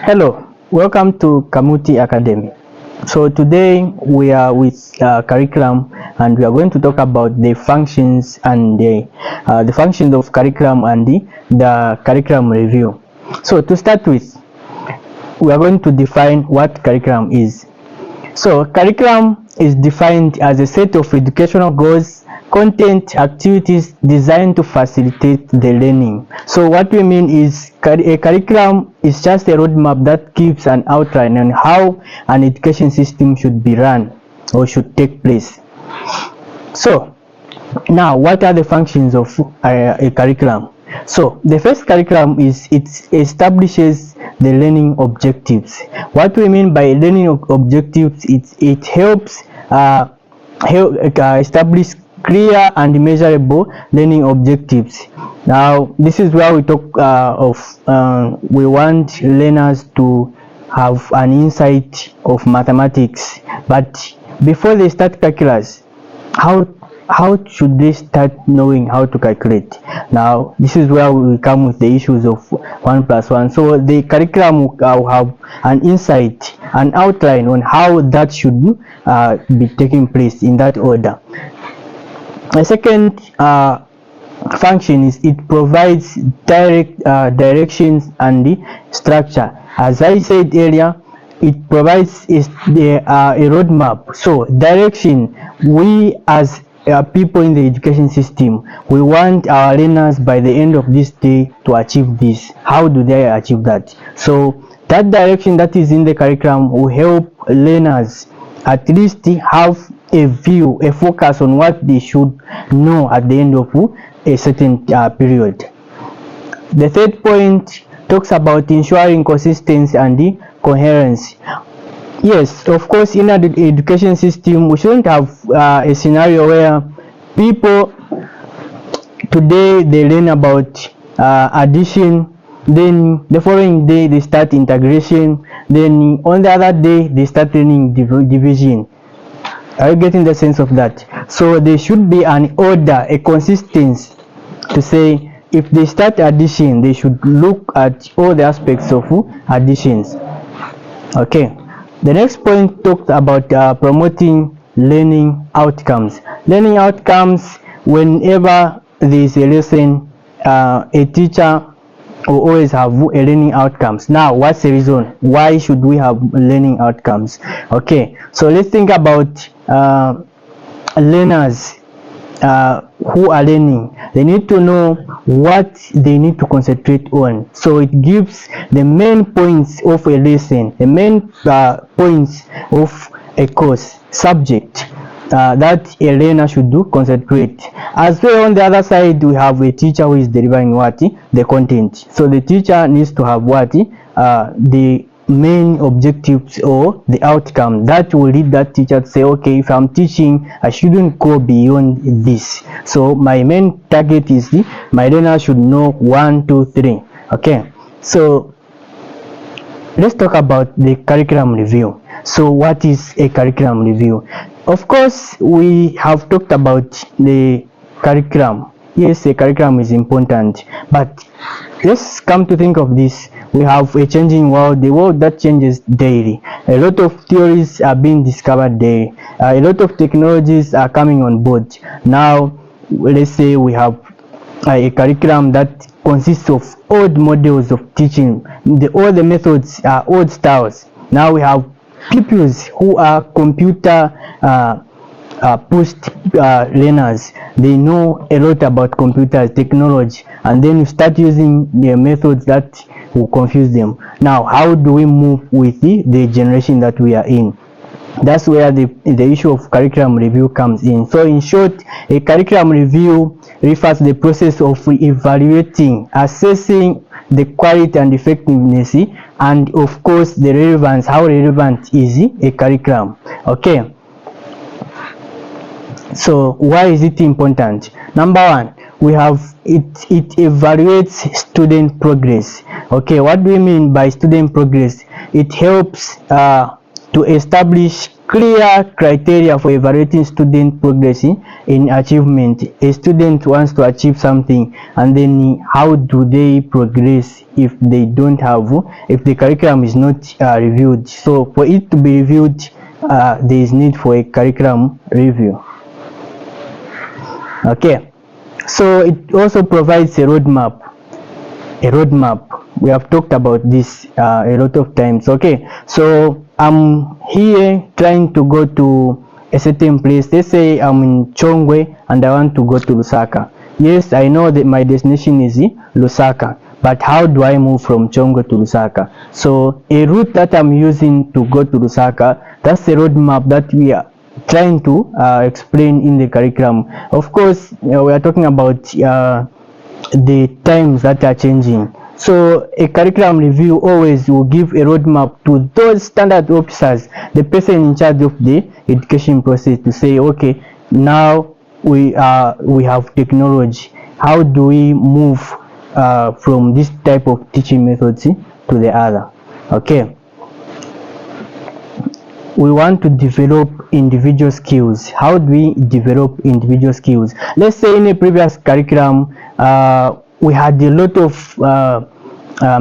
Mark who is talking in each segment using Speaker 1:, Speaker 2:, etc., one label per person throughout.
Speaker 1: Hello, welcome to Kamuti Academy. So today we are with curriculum, and we are going to talk about the functions and the functions of curriculum and the curriculum review. So to start with, we are going to define what curriculum is. So curriculum is defined as a set of educational goals, content, activities designed to facilitate the learning. So what we mean is a curriculum is just a roadmap that gives an outline on how an education system should be run or should take place. So now, what are the functions of a curriculum? So the first curriculum is it establishes the learning objectives. What we mean by learning objectives, it helps establish clear and measurable learning objectives. Now this is where we talk we want learners to have an insight of mathematics, but before they start calculus, how should they start knowing how to calculate? Now this is where we come with the issues of 1 plus 1. So the curriculum will have an insight, an outline on how that should be taking place in that order. The second function is it provides directions and the structure. As I said earlier, it provides a roadmap. So direction, we as people in the education system, we want our learners by the end of this day to achieve this. How do they achieve that? So that direction that is in the curriculum will help learners at least have a view, a focus on what they should know at the end of a certain period. The third point talks about ensuring consistency and the coherence. Yes, of course, in an education system, we shouldn't have a scenario where people today they learn about addition, then the following day they start integration, then on the other day they start learning division. Are you getting the sense of that? So there should be an order, a consistency to say if they start addition, they should look at all the aspects of additions. Okay. The next point talks about promoting learning outcomes. Learning outcomes, whenever there is a lesson, a teacher will always have a learning outcomes. Now, what's the reason? Why should we have learning outcomes? Okay, so let's think about learners who are learning. They need to know what they need to concentrate on. So it gives the main points of a lesson, the main points of a course subject that a learner should concentrate. As well, on the other side, we have a teacher who is delivering what? The content. So the teacher needs to have what? The main objectives or the outcome that will lead that teacher to say, okay, if I'm teaching, I shouldn't go beyond this. So my main target is my learner should know 1, 2, 3. Okay, so let's talk about the curriculum review. So what is a curriculum review? Of course, we have talked about the curriculum. Yes, a curriculum is important, but let's come to think of this. We have a changing world, the world that changes daily. A lot of theories are being discovered daily. A lot of technologies are coming on board. Now, let's say we have a curriculum that consists of old models of teaching. All the methods are old styles. Now we have pupils who are computer post learners. They know a lot about computers, technology, and then you start using the methods that will confuse them. Now, how do we move with the generation that we are in? That's where the issue of curriculum review comes in. So in short, a curriculum review refers to the process of evaluating, assessing the quality and effectiveness, and of course the relevance, how relevant is a curriculum. Okay, so why is it important? Number one, we have it evaluates student progress. Okay, what do we mean by student progress? It helps to establish clear criteria for evaluating student progress in achievement. A student wants to achieve something, and then how do they progress if they don't have, if the curriculum is not reviewed? So for it to be reviewed, there is need for a curriculum review. Okay, so it also provides a roadmap. We have talked about this a lot of times. Okay, so I'm here trying to go to a certain place. Let's say I'm in Chongwe and I want to go to Lusaka. Yes, I know that my destination is Lusaka, but how do I move from Chongwe to Lusaka? So a route that I'm using to go to Lusaka, that's the roadmap that we are trying to explain in the curriculum. Of course, we are talking about the times that are changing. So a curriculum review always will give a roadmap to those standard officers, the person in charge of the education process, to say, okay, now we have technology. How do we move from this type of teaching methods to the other? Okay. We want to develop individual skills. How do we develop individual skills? Let's say in a previous curriculum, we had a lot of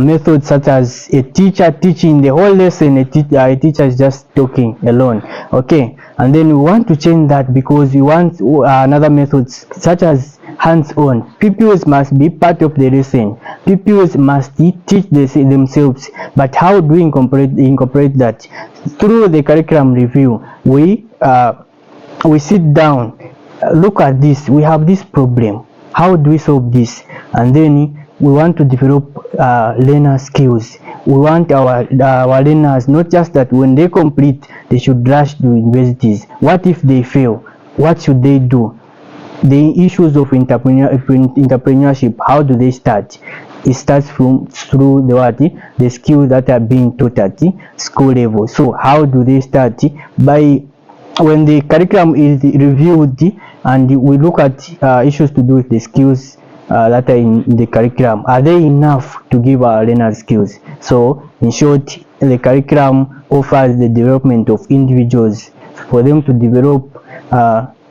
Speaker 1: methods, such as a teacher teaching the whole lesson, a teacher is just talking alone. Okay, and then we want to change that, because we want another methods such as hands-on. Pupils must be part of the lesson. Pupils must teach themselves. But how do we incorporate that? Through the curriculum review, we sit down, look at this, we have this problem, how do we solve this? And then we want to develop learner skills. We want our learners, not just that when they complete they should rush to universities. What if they fail? What should they do? The issues of entrepreneurship, how do they start? It starts through the skills that are being taught at the school level. So how do they start? By when the curriculum is reviewed and we look at issues to do with the skills that are in the curriculum, are they enough to give our learners skills? So in short, the curriculum offers the development of individuals. For them to develop,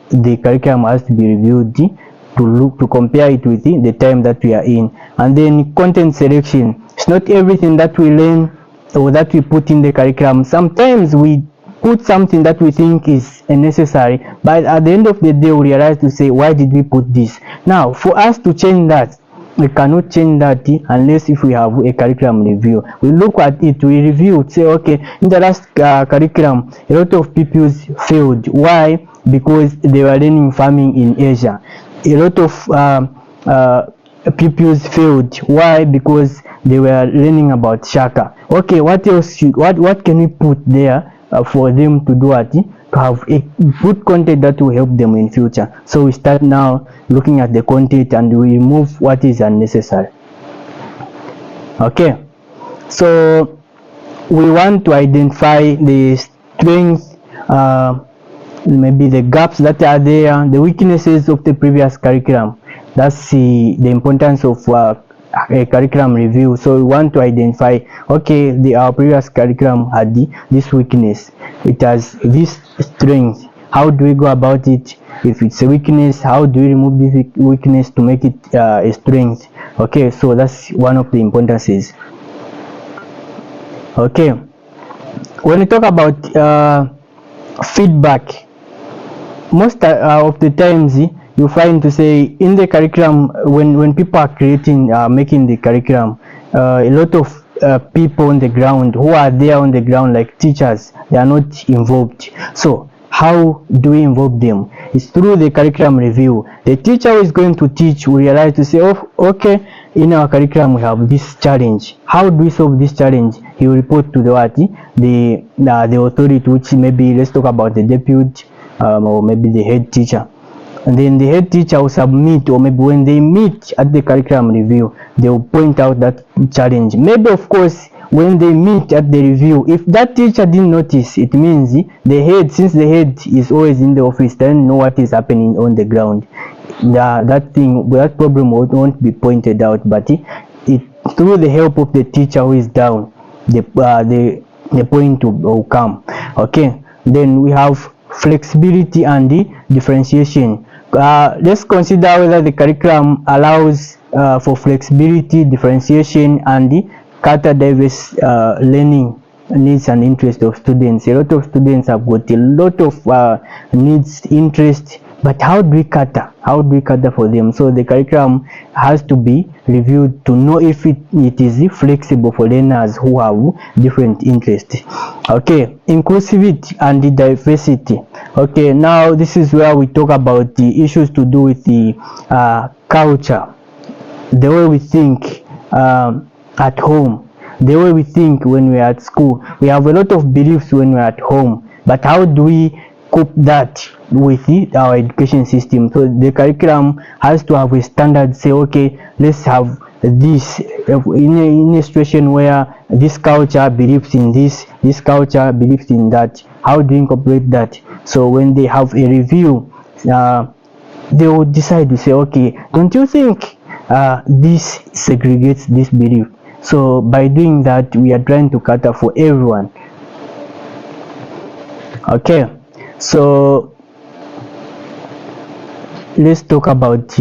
Speaker 1: the curriculum has to be reviewed to compare it with the time that we are in. And then content selection. It's not everything that we learn or that we put in the curriculum. Sometimes we put something that we think is necessary, but at the end of the day we realize to say, why did we put this? Now for us to change that, we cannot change that unless if we have a curriculum review. We look at it, we review, say, okay, in the last curriculum a lot of pupils failed. Why? Because they were learning farming in Asia. A lot of pupils failed. Why? Because they were learning about Shaka. Okay, what else what can we put there for them to do it, to have a good content that will help them in future? So we start now looking at the content and we remove what is unnecessary. Okay, so we want to identify the strengths, maybe the gaps that are there, the weaknesses of the previous curriculum. That's the importance of a curriculum review. So we want to identify, okay, our previous curriculum had this weakness, it has this strength. How do we go about it? If it's a weakness, how do we remove this weakness to make it a strength? Okay, so that's one of the importances. Okay, when we talk about feedback, most of the times you find to say in the curriculum, when people are creating making the curriculum, a lot of people on the ground who are there on the ground, like teachers, they are not involved. So how do we involve them? It's through the curriculum review. The teacher who is going to teach will realize to say, oh, okay, in our curriculum we have this challenge. How do we solve this challenge? He will report to the authority, which maybe, let's talk about the deputy or maybe the head teacher. And then the head teacher will submit, or maybe when they meet at the curriculum review, they will point out that challenge. Maybe, of course, when they meet at the review, if that teacher didn't notice, it means the head, since the head is always in the office, doesn't know what is happening on the ground. That problem won't be pointed out, but through the help of the teacher who is down, the point will come. Okay, Then we have flexibility and the differentiation. Let's consider whether the curriculum allows for flexibility, differentiation, and the cater diverse learning needs and interest of students. A lot of students have got a lot of needs, interest, but how do we cater? How do we cater for them? So the curriculum has to be reviewed to know if it is flexible for learners who have different interests. Okay, inclusivity and the diversity. Okay, now this is where we talk about the issues to do with the culture, the way we think at home, the way we think when we are at school. We have a lot of beliefs when we are at home, but how do we cope that with our education system? So the curriculum has to have a standard, say, okay, let's have this in a situation where this culture believes in this culture believes in that. How do you incorporate that? So when they have a review, they will decide to say, okay, don't you think this segregates this belief? So by doing that, we are trying to cater for everyone. Okay, so let's talk about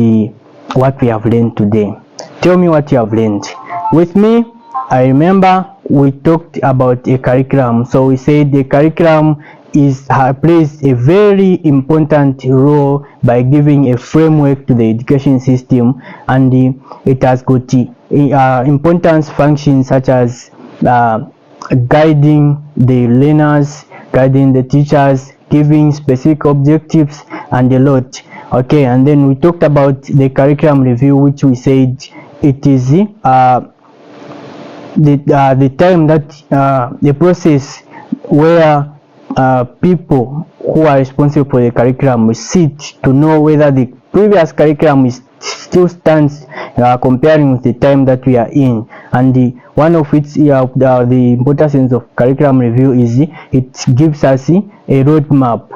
Speaker 1: what we have learned today. Tell me what you have learned. With me, I remember we talked about a curriculum. So we said the curriculum plays a very important role by giving a framework to the education system, and it has got important functions such as guiding the learners, guiding the teachers, giving specific objectives, and a lot. Okay, and then we talked about the curriculum review, which we said it is the time that the process where people who are responsible for the curriculum will sit to know whether the previous curriculum still stands, comparing with the time that we are in. And one of its the importance of curriculum review is it gives us a roadmap,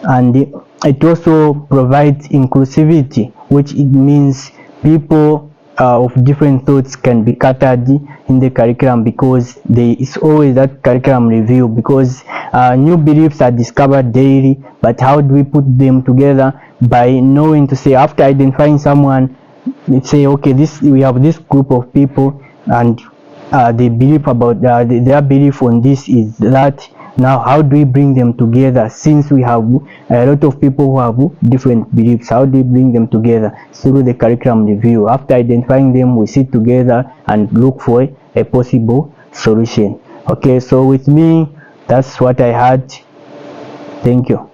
Speaker 1: and it also provides inclusivity, which it means people of different thoughts can be catered in the curriculum, because there is always that curriculum review, because new beliefs are discovered daily. But how do we put them together? By knowing to say, after identifying someone, let's say, okay, we have this group of people, and they believe about their belief on this is that. Now, how do we bring them together, since we have a lot of people who have different beliefs? How do we bring them together? Through the curriculum review. After identifying them, we sit together and look for a possible solution. Okay, so with me, that's what I had. Thank you.